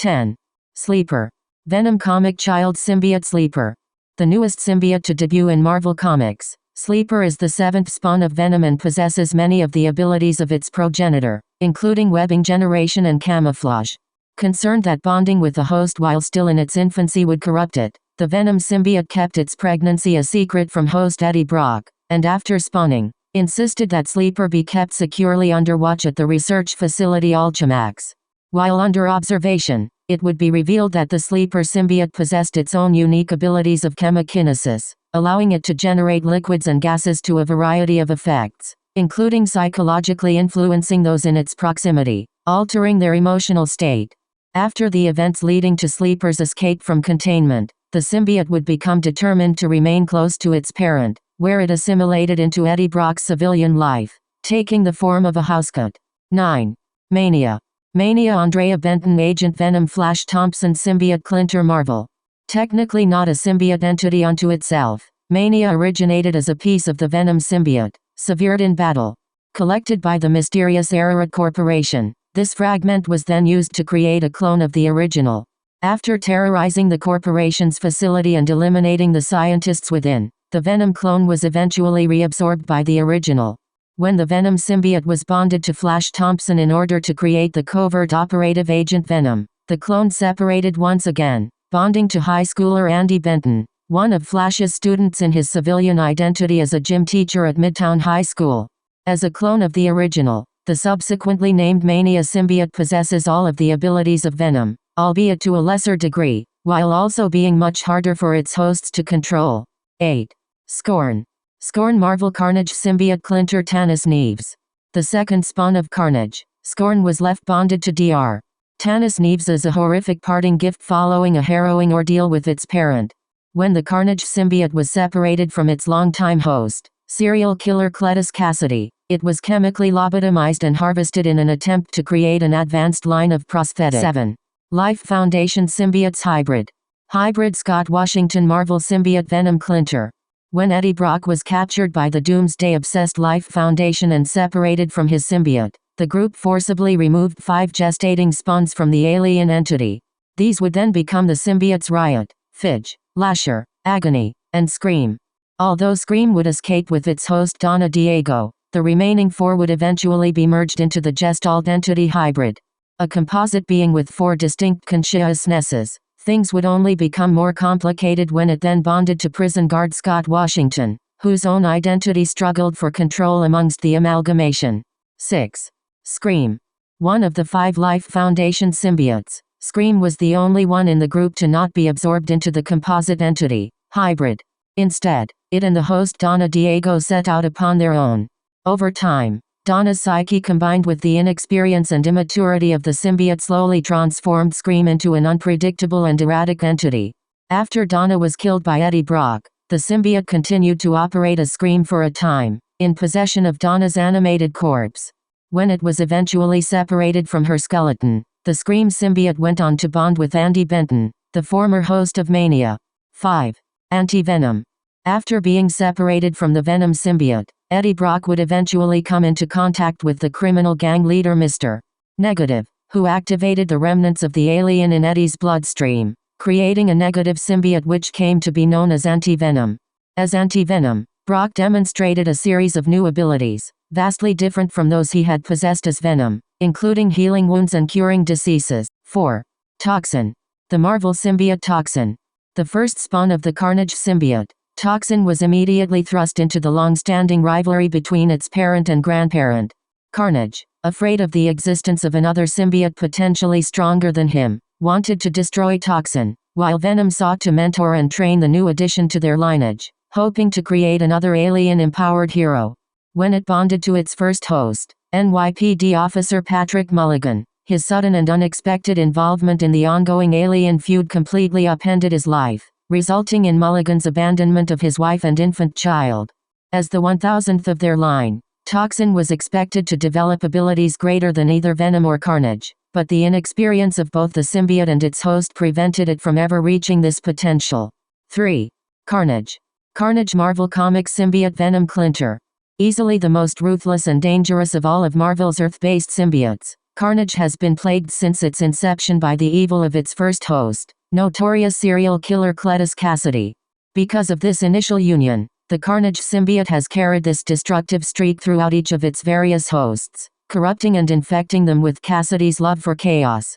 10. Sleeper. Venom comic child symbiote Sleeper. The newest symbiote to debut in Marvel Comics. Sleeper is the seventh spawn of Venom and possesses many of the abilities of its progenitor, including webbing generation and camouflage. Concerned that bonding with the host while still in its infancy would corrupt it, the Venom symbiote kept its pregnancy a secret from host Eddie Brock, and after spawning, insisted that Sleeper be kept securely under watch at the research facility Ultimax. While under observation, it would be revealed that the Sleeper symbiote possessed its own unique abilities of chemokinesis, allowing it to generate liquids and gases to a variety of effects, including psychologically influencing those in its proximity, altering their emotional state. After the events leading to Sleeper's escape from containment, the symbiote would become determined to remain close to its parent, where it assimilated into Eddie Brock's civilian life, taking the form of a housecat. 9. Mania. Mania Andrea Benton Agent Venom Flash Thompson Symbiote Clinter Marvel. Technically not a symbiote entity unto itself, Mania originated as a piece of the Venom symbiote, severed in battle. Collected by the mysterious Ararat Corporation, this fragment was then used to create a clone of the original. After terrorizing the corporation's facility and eliminating the scientists within, the Venom clone was eventually reabsorbed by the original. When the Venom symbiote was bonded to Flash Thompson in order to create the covert operative Agent Venom, the clone separated once again, bonding to high schooler Andy Benton, one of Flash's students in his civilian identity as a gym teacher at Midtown High School. As a clone of the original, the subsequently named Mania symbiote possesses all of the abilities of Venom, albeit to a lesser degree, while also being much harder for its hosts to control. 8. Scorn. Scorn Marvel Carnage symbiote Clinter Tanis Neves. The second spawn of Carnage, Scorn was left bonded to Dr. Tanis Neves as a horrific parting gift following a harrowing ordeal with its parent. When the Carnage symbiote was separated from its longtime host, serial killer Cletus Cassidy, it was chemically lobotomized and harvested in an attempt to create an advanced line of prosthetics. 7. Life Foundation Symbiotes Hybrid. Hybrid Scott Washington Marvel Symbiote Venom Clinter. When Eddie Brock was captured by the Doomsday-obsessed Life Foundation and separated from his symbiote, the group forcibly removed 5 gestating spawns from the alien entity. These would then become the symbiotes Riot, Fidge, Lasher, Agony, and Scream. Although Scream would escape with its host Donna Diego, the remaining 4 would eventually be merged into the Gestalt entity Hybrid. A composite being with 4 distinct consciousnesses. Things would only become more complicated when it then bonded to prison guard Scott Washington, whose own identity struggled for control amongst the amalgamation. 6. Scream. One of the 5 Life Foundation symbiotes, Scream was the only one in the group to not be absorbed into the composite entity, Hybrid. Instead, it and the host Donna Diego set out upon their own. Over time, Donna's psyche combined with the inexperience and immaturity of the symbiote slowly transformed Scream into an unpredictable and erratic entity. After Donna was killed by Eddie Brock, the symbiote continued to operate as Scream for a time, in possession of Donna's animated corpse. When it was eventually separated from her skeleton, the Scream symbiote went on to bond with Andy Benton, the former host of Mania. 5. Anti-Venom. After being separated from the Venom symbiote, Eddie Brock would eventually come into contact with the criminal gang leader Mr. Negative, who activated the remnants of the alien in Eddie's bloodstream, creating a negative symbiote which came to be known as Anti-Venom. As Anti-Venom, Brock demonstrated a series of new abilities, vastly different from those he had possessed as Venom, including healing wounds and curing diseases. 4. Toxin. The Marvel symbiote Toxin. The first spawn of the Carnage symbiote, Toxin was immediately thrust into the long-standing rivalry between its parent and grandparent. Carnage, afraid of the existence of another symbiote potentially stronger than him, wanted to destroy Toxin, while Venom sought to mentor and train the new addition to their lineage, hoping to create another alien-empowered hero. When it bonded to its first host, NYPD officer Patrick Mulligan, his sudden and unexpected involvement in the ongoing alien feud completely upended his life, resulting in Mulligan's abandonment of his wife and infant child. As the 1000th of their line, Toxin was expected to develop abilities greater than either Venom or Carnage, but the inexperience of both the symbiote and its host prevented it from ever reaching this potential. 3. Carnage. Carnage Marvel Comics symbiote Venom Clinter. Easily the most ruthless and dangerous of all of Marvel's Earth-based symbiotes, Carnage has been plagued since its inception by the evil of its first host, notorious serial killer Cletus Cassidy. Because of this initial union, the Carnage symbiote has carried this destructive streak throughout each of its various hosts, corrupting and infecting them with Cassidy's love for chaos.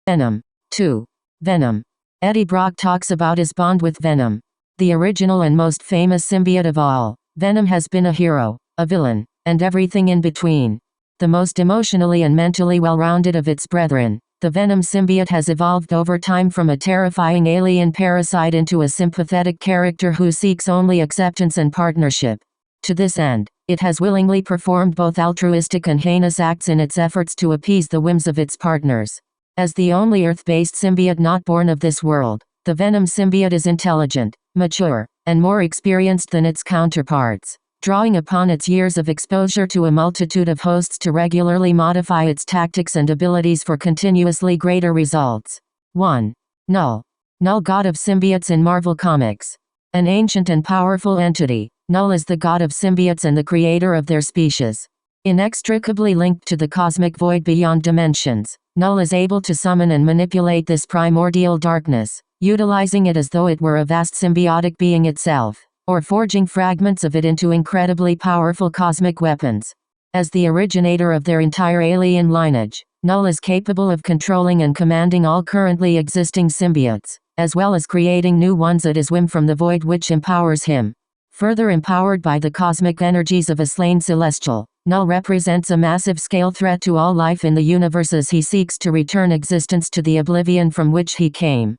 Venom. 2. Venom. Eddie Brock talks about his bond with Venom. The original and most famous symbiote of all, Venom has been a hero, a villain, and everything in between. The most emotionally and mentally well-rounded of its brethren, the Venom symbiote has evolved over time from a terrifying alien parasite into a sympathetic character who seeks only acceptance and partnership. To this end, it has willingly performed both altruistic and heinous acts in its efforts to appease the whims of its partners. As the only Earth-based symbiote not born of this world, the Venom symbiote is intelligent, mature, and more experienced than its counterparts, drawing upon its years of exposure to a multitude of hosts to regularly modify its tactics and abilities for continuously greater results. 1. Null. Null, god of symbiotes in Marvel Comics. An ancient and powerful entity, Null is the god of symbiotes and the creator of their species. Inextricably linked to the cosmic void beyond dimensions, Null is able to summon and manipulate this primordial darkness, utilizing it as though it were a vast symbiotic being itself, or forging fragments of it into incredibly powerful cosmic weapons. As the originator of their entire alien lineage, Null is capable of controlling and commanding all currently existing symbiotes, as well as creating new ones at his whim from the void which empowers him. Further empowered by the cosmic energies of a slain celestial, Null represents a massive-scale threat to all life in the universe as he seeks to return existence to the oblivion from which he came.